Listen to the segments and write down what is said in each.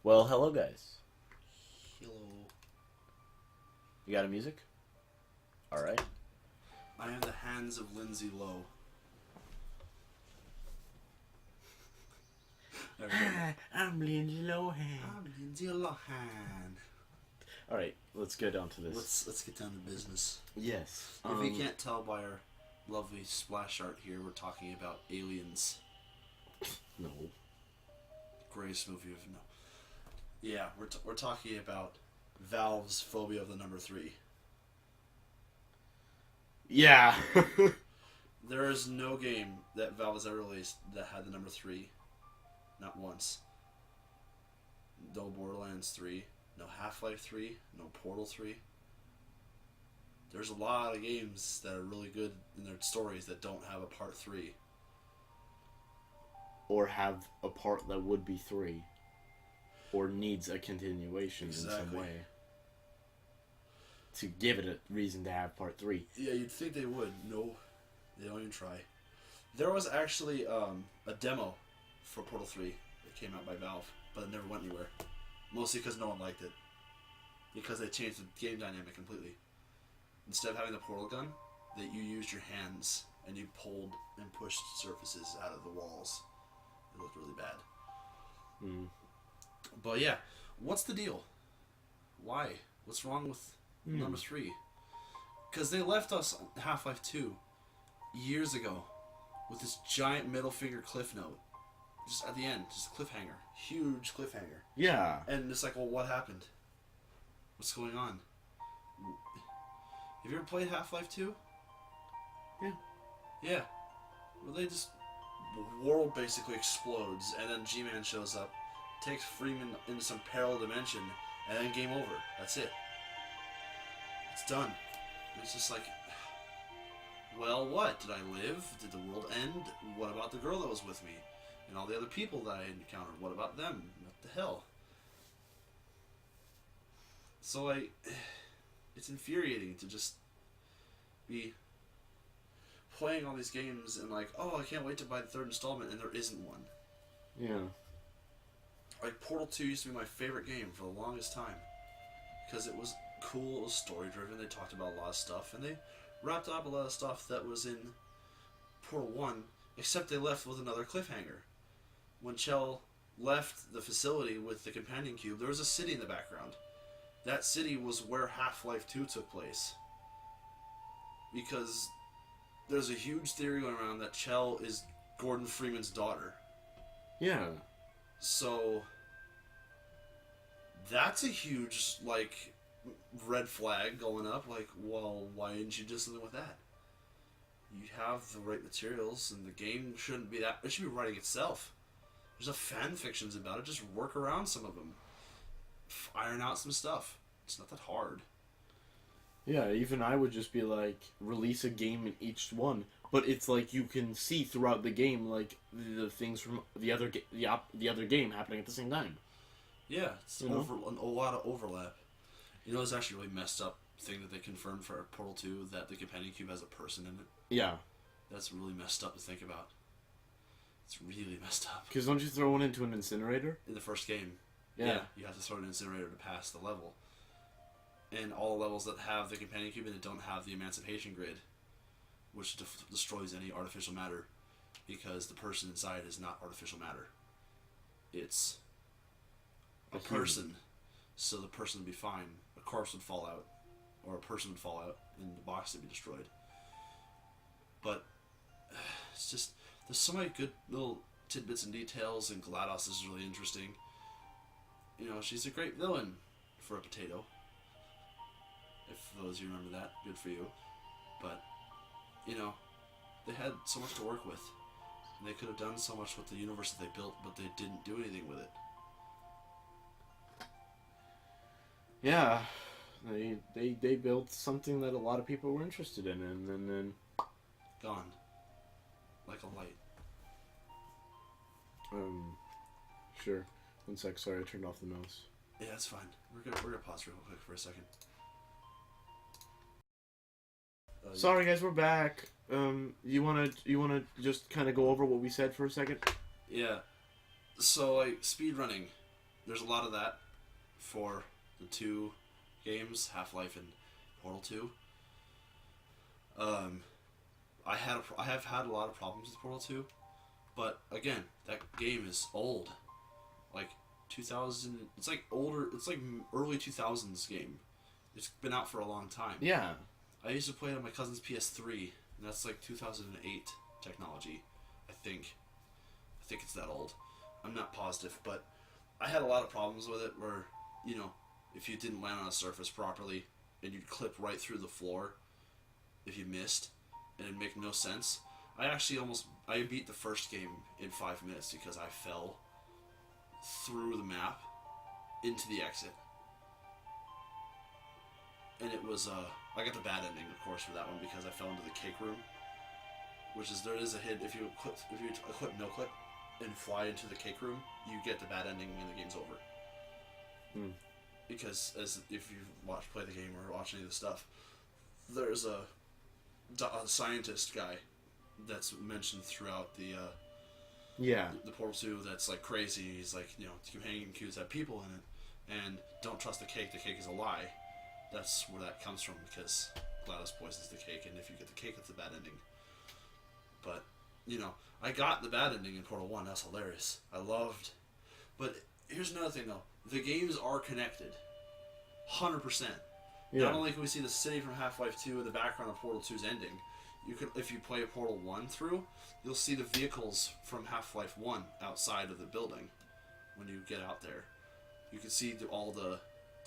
Well, hello guys. Hello. You got a music? All right. I have the hands of Lindsay Lowe. Hi, I'm Lindsay Lohan. I'm Lindsay Lohan. All right, let's get down to this. Let's get down to business. Yes. If you can't tell by our lovely splash art here, we're talking about Aliens. No. Greatest movie of no. Yeah, we're talking about Valve's phobia of the number 3. Yeah. There is no game that Valve has ever released that had the number 3. Not once. No Borderlands 3. No Half-Life 3. No Portal 3. There's a lot of games that are really good in their stories that don't have a part 3. Or have a part that would be 3. Or needs a continuation in some way. To give it a reason to have part 3. Yeah, you'd think they would. No, they don't even try. There was actually a demo for Portal 3 that came out by Valve, but it never went anywhere. Mostly because no one liked it. Because they changed the game dynamic completely. Instead of having the portal gun, that you used your hands and you pulled and pushed surfaces out of the walls. It looked really bad. Mm. But yeah, what's the deal? Why? What's wrong with number 3? Because they left us Half-Life 2 years ago with this giant middle finger cliff note. Just at the end, just a cliffhanger. Huge cliffhanger. Yeah. And it's like, well, what happened? What's going on? Have you ever played Half-Life 2? Yeah. Yeah. Well, the world basically explodes, and then G-Man shows up, takes Freeman into some parallel dimension, and then game over. That's it. It's done. It's just like, well, what? Did I live? Did the world end? What about the girl that was with me? And all the other people that I encountered? What about them? What the hell? So it's infuriating to just be playing all these games and like, oh, I can't wait to buy the 3rd installment, and there isn't one. Yeah. Like, Portal 2 used to be my favorite game for the longest time. Because it was cool, it was story-driven, they talked about a lot of stuff, and they wrapped up a lot of stuff that was in Portal 1, except they left with another cliffhanger. When Chell left the facility with the companion cube, there was a city in the background. That city was where Half-Life 2 took place. Because there's a huge theory going around that Chell is Gordon Freeman's daughter. Yeah. So that's a huge, like, red flag going up. Like, well, why didn't you do something with that? You have the right materials, and the game shouldn't be that. It should be writing itself. There's a fan fictions about it. Just work around some of them. Iron out some stuff. It's not that hard. Yeah, even I would just be like, release a game in each one. But it's like you can see throughout the game, like, the things from the other game happening at the same time. Yeah, it's a lot of overlap. You know, it's actually a really messed up thing that they confirmed for Portal 2, that the companion cube has a person in it. Yeah. That's really messed up to think about. It's really messed up. Because don't you throw one into an incinerator? In the first game. Yeah. You have to throw an incinerator to pass the level. And all levels that have the companion cube in it don't have the emancipation grid, which destroys any artificial matter, because the person inside is not artificial matter. It's a person. So the person would be fine. A corpse would fall out, or a person would fall out, and the box would be destroyed. But it's just, there's so many good little tidbits and details, and GLaDOS is really interesting. You know, she's a great villain for a potato. If those of you remember that, good for you. But, you know, they had so much to work with. And they could have done so much with the universe that they built, but they didn't do anything with it. Yeah. They built something that a lot of people were interested in, and then Gone. Like a light. Sure. One sec, sorry, I turned off the mouse. Yeah, that's fine. We're gonna pause real quick for a second. Sorry guys, we're back. You wanna just kind of go over what we said for a second? Yeah. So, like, speedrunning. there's a lot of that for the two games, Half-Life and Portal 2. I have had a lot of problems with Portal 2, but again, that game is old. Like 2000, it's like older, it's like early 2000s game. It's been out for a long time. Yeah. I used to play it on my cousin's PS3, and that's like 2008 technology, I think. I think it's that old. I'm not positive, but I had a lot of problems with it where, you know, if you didn't land on a surface properly, and you'd clip right through the floor if you missed, and it'd make no sense. I beat the first game in 5 minutes because I fell through the map into the exit. And it was, I got the bad ending, of course, for that one because I fell into the cake room, which is, there is a hit, if you equip no clip and fly into the cake room, you get the bad ending and the game's over. Hmm. Because if you play the game or watch any of the stuff, there's a scientist guy that's mentioned throughout the Portal 2 that's like crazy. He's like, you know, companion cubes have people in it, and don't trust the cake is a lie. That's where that comes from, because GLaDOS poisons the cake, and if you get the cake, it's a bad ending. But, you know, I got the bad ending in Portal 1, that's hilarious. I loved. But here's another thing though, the games are connected. 100%. Yeah. Not only can we see the city from Half-Life 2 in the background of Portal 2's ending, you could, if you play Portal 1 through, you'll see the vehicles from Half-Life 1 outside of the building when you get out there. You can see all the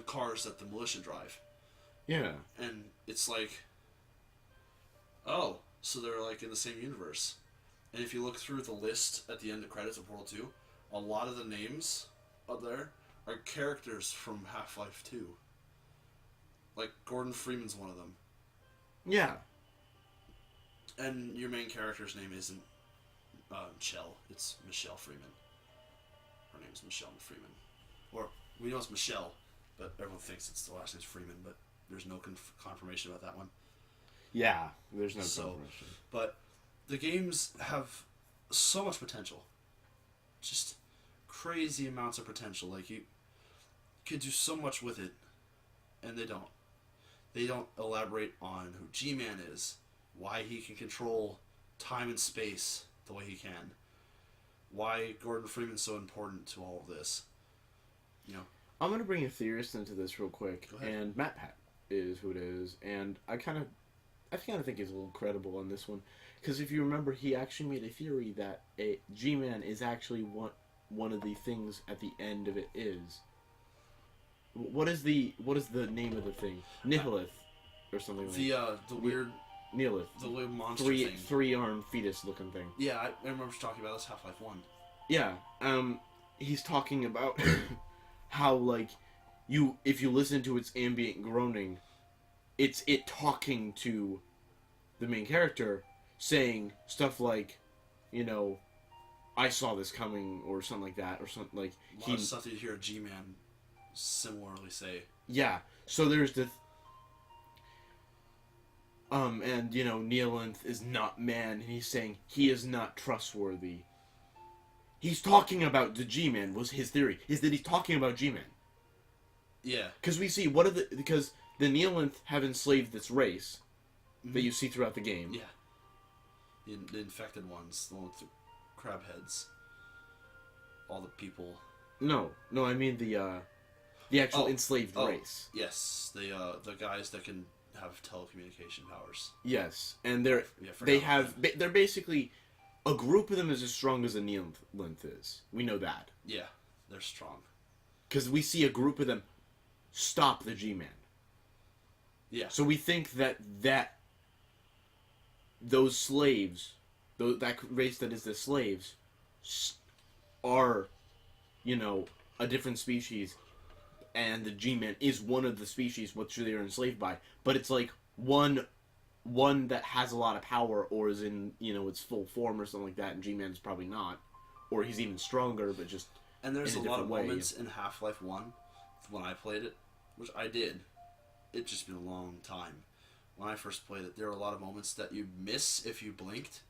cars that the militia drive. Yeah. And it's like, oh, so they're like in the same universe. And if you look through the list at the end of credits of Portal 2, a lot of the names up there are characters from Half-Life 2. Like, Gordon Freeman's one of them. Yeah. And your main character's name isn't Michelle. It's Michelle Freeman. Her name's Michelle Freeman. Or, we know it's Michelle, but everyone thinks it's the last name's Freeman, but there's no confirmation about that one. Yeah, there's no confirmation. But the games have so much potential. Just crazy amounts of potential. Like, you could do so much with it, and they don't. They don't elaborate on who G-Man is, why he can control time and space the way he can, why Gordon Freeman's so important to all of this. You know, I'm gonna bring a theorist into this real quick, and Matt Pat is who it is, and I kind of think he's a little credible on this one, because if you remember, he actually made a theory that a G-Man is actually one of the things at the end of it is. What is the name of the thing? Nihilith, or something like that. The weird Nihilith. The weird monster thing. Three-armed fetus looking thing. Yeah, I remember talking about this Half-Life 1. Yeah. He's talking about how, like, if you listen to its ambient groaning, it's it talking to the main character, saying stuff like, you know, I saw this coming, or something like that, or something like. A lot of stuff that you hear a G-Man similarly say. Yeah. So there's the. And you know, Nealinth is not man, and he's saying he is not trustworthy. He's talking about the G-Man. Was his theory is that he's talking about G-Man? Yeah. Because we see because the Nealinth have enslaved this race that you see throughout the game. Yeah. The infected ones, the ones with the crab heads, all the people. No, I mean the actual enslaved race. Yes, the guys that can have telecommunication powers. Yes, and they're basically a group of them is as strong as a Nealinth is. We know that. Yeah, they're strong. Because we see a group of them stop the G-Man. Yeah. So we think that those slaves, that race that is the slaves, are, you know, a different species, and the G-Man is one of the species which they are enslaved by. But it's like one that has a lot of power, or is in, you know, its full form or something like that, and G-Man's probably not, or he's even stronger, but just. And there's in a lot of way. moments in Half-Life 1 when I played it, which I did. It's just been a long time. When I first played it, there were a lot of moments that you'd miss if you blinked,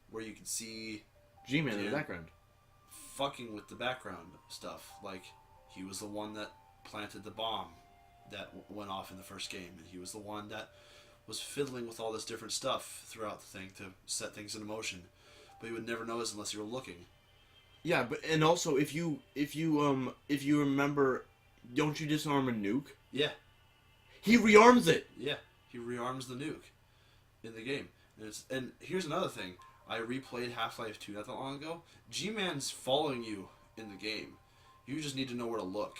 where you could see G-Man in the background. Fucking with the background stuff. Like, He was the one that planted the bomb that went off in the first game, and he was the one that was fiddling with all this different stuff throughout the thing to set things into motion. But you would never notice unless you were looking. Yeah, but and also if you remember, don't you disarm a nuke? Yeah. He rearms it. Yeah, he rearms the nuke in the game. And here's another thing. I replayed Half-Life 2 not that long ago. G-Man's following you in the game. You just need to know where to look.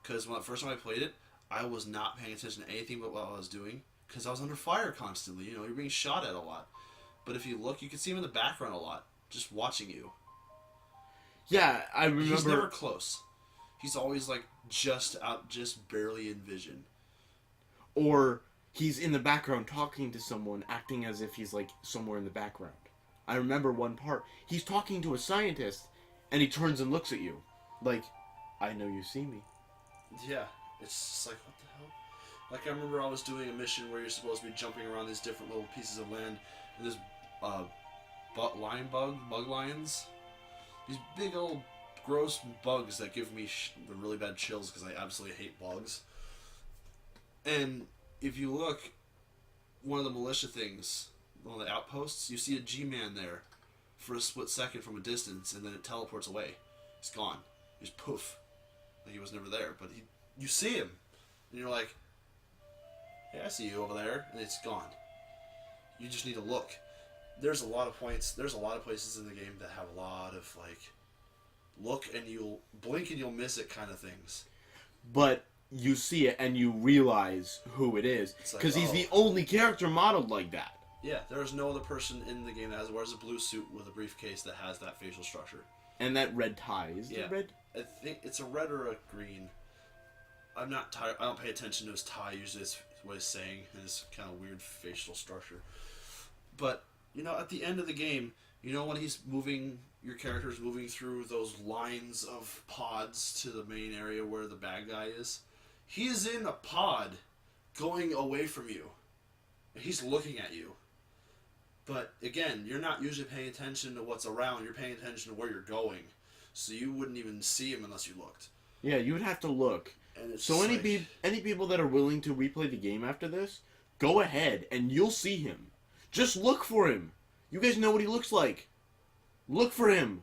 Because when the first time I played it, I was not paying attention to anything but what I was doing. Because I was under fire constantly. You know, you're being shot at a lot. But if you look, you can see him in the background a lot. Just watching you. Yeah, I remember. He's never close. He's always like just barely in vision. Or he's in the background talking to someone, acting as if he's like somewhere in the background. I remember one part. He's talking to a scientist, and he turns and looks at you. Like, I know you see me. Yeah, it's just like, what the hell? Like, I remember I was doing a mission where you're supposed to be jumping around these different little pieces of land, and there's bug lions. These big old gross bugs that give me the really bad chills because I absolutely hate bugs. And if you look, one of the militia things, one of the outposts, you see a G-Man there for a split second from a distance, and then it teleports away. He's gone. He's poof. Like he was never there. But you see him, and you're like, hey, I see you over there, and it's gone. You just need to look. There's a lot of points. There's a lot of places in the game that have a lot of like, look and you'll blink and you'll miss it kind of things. But you see it and you realize who it is because he's the only character modeled like that. Yeah, there is no other person in the game that wears a blue suit with a briefcase that has that facial structure. And that red tie. Is it red? I think it's a red or a green. I'm not tired. I don't pay attention to his tie. Usually it's what he's saying and his kind of weird facial structure. But, you know, at the end of the game, you know when he's moving, your character's moving through those lines of pods to the main area where the bad guy is? He is in a pod going away from you. He's looking at you. But, again, you're not usually paying attention to what's around. You're paying attention to where you're going. So you wouldn't even see him unless you looked. Yeah, you would have to look. And it's so any people that are willing to replay the game after this, go ahead and you'll see him. Just look for him. You guys know what he looks like. Look for him.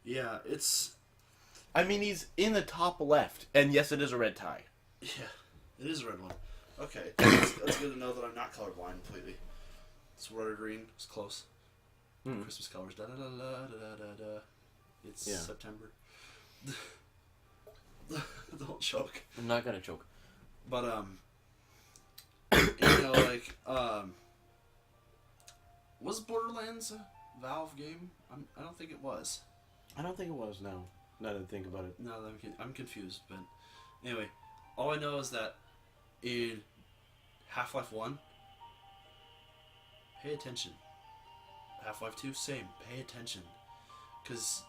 Yeah, it's... I mean, he's in the top left. And yes, it is a red tie. Yeah, it is a red one. Okay, that's good to know that I'm not colorblind completely. It's red or green. It's close. Christmas colors. Da da da da da da da. It's September. Don't choke. I'm not gonna choke. But you know, like was Borderlands a Valve game? I don't think it was. I don't think it was. No, now that I think about it. No, I'm confused. But anyway, all I know is that in Half-Life 1, pay attention. Half-Life 2, same. Pay attention. Because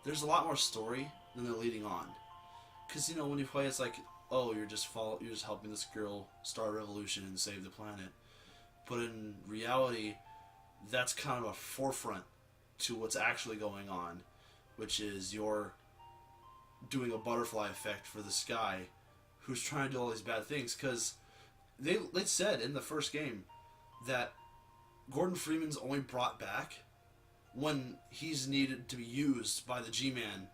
there's a lot more story than they're leading on. Because, you know, when you play, it's like, oh, you're just helping this girl start a revolution and save the planet. But in reality, that's kind of a forefront to what's actually going on, which is you're doing a butterfly effect for this guy who's trying to do all these bad things. Because they said in the first game that Gordon Freeman's only brought back when he's needed to be used by the G-Man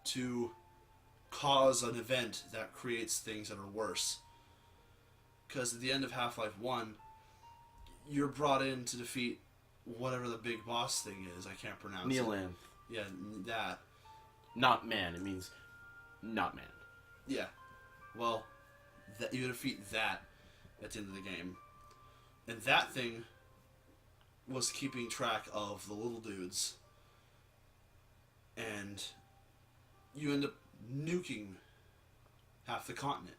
to cause an event that creates things that are worse. Because at the end of Half-Life 1, you're brought in to defeat whatever the big boss thing is. I can't pronounce it. Neelanth. Yeah, that. Not man. It means not man. Yeah. Well, you defeat that at the end of the game. And that thing was keeping track of the little dudes. And you end up nuking half the continent.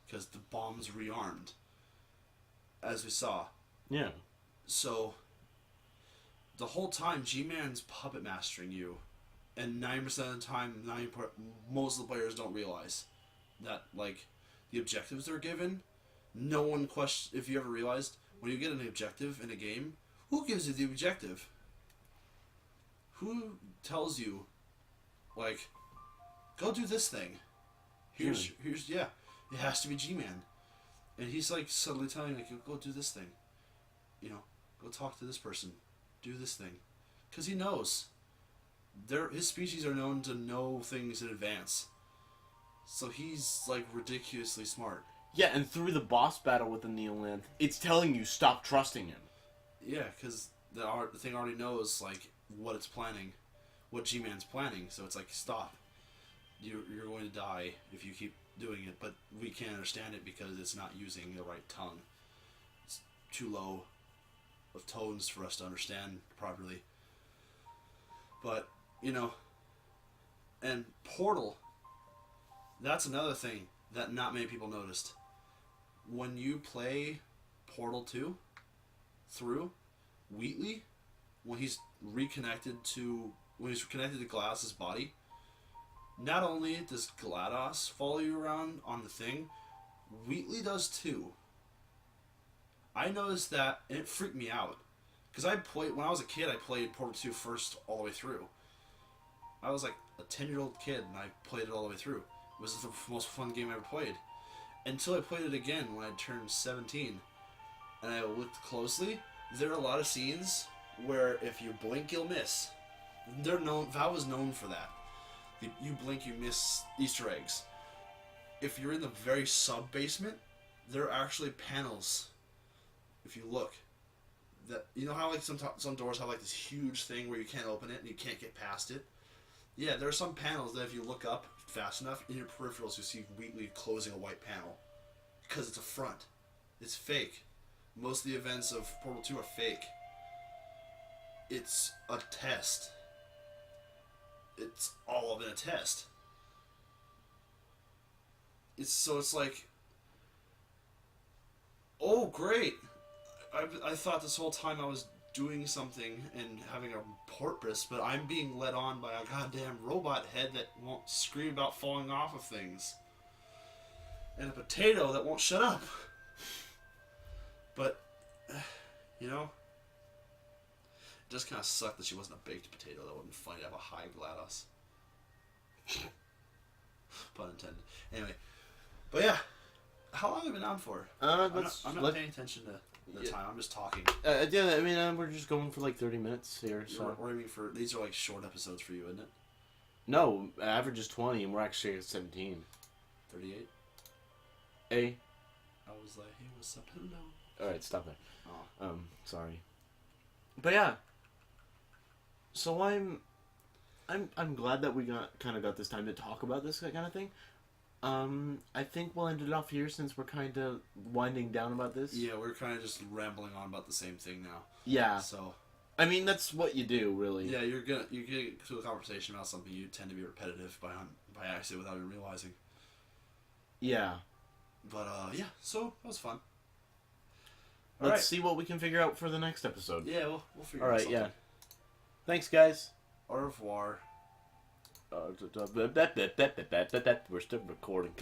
Because the bomb's rearmed. As we saw. Yeah. So, the whole time, G-Man's puppet mastering you. And 90% of the time, most of the players don't realize that, like, the objectives they're given, no one questions. If you ever realized, when you get an objective in a game, who gives you the objective? Who tells you, like, go do this thing. Here's yeah, it has to be G-Man, and he's like subtly telling me, like, go do this thing, you know, go talk to this person, do this thing, because he knows. His species are known to know things in advance, so he's like ridiculously smart. Yeah, and through the boss battle with the Neolanth, it's telling you stop trusting him. Yeah, because the thing already knows like what it's planning, what G-Man's planning, so it's like stop. You're going to die if you keep doing it, but we can't understand it because it's not using the right tongue. It's too low of tones for us to understand properly. But, you know, and Portal, that's another thing that not many people noticed. When you play Portal 2 through Wheatley, when he's connected to GLaDOS' body, not only does GLaDOS follow you around on the thing, Wheatley does too. I noticed that, and it freaked me out. Because when I was a kid, I played Portal 2 first all the way through. I was like a 10-year-old kid, and I played it all the way through. It was the most fun game I ever played. Until I played it again when I turned 17. And I looked closely, there are a lot of scenes where if you blink, you'll miss. Valve is known for that. You blink, you miss Easter eggs. If you're in the very sub-basement, there are actually panels. If you look, that you know how like some doors have like this huge thing where you can't open it and you can't get past it. Yeah, there are some panels that if you look up fast enough in your peripherals, you see Wheatley closing a white panel because it's a front. It's fake. Most of the events of Portal 2 are fake. It's a test. It's all been a test. It's like, oh great, I thought this whole time I was doing something and having a purpose, but I'm being led on by a goddamn robot head that won't scream about falling off of things. And a potato that won't shut up. But, you know, it just kind of sucked that she wasn't a baked potato. That would have been funny to have a high GLaDOS. Pun intended. Anyway, but yeah, how long have we been on for? I'm not paying attention to the time. I'm just talking. Yeah, I mean, we're just going for like 30 minutes here. So we're aiming for these are like short episodes for you, isn't it? No, average is 20, and we're actually at 17. 38. A. I was like, hey, what's up? Hello. All right, stop it. Oh. Sorry. But yeah. So I'm glad that we kind of got this time to talk about this kind of thing. I think we'll end it off here since we're kind of winding down about this. Yeah, we're kind of just rambling on about the same thing now. Yeah. So. I mean, that's what you do, really. Yeah, you get to a conversation about something, you tend to be repetitive by accident without even realizing. Yeah. But yeah, so that was fun. Let's see what we can figure out for the next episode. Yeah, we'll figure out something. Alright, yeah. Thanks, guys. Au revoir. We're still recording.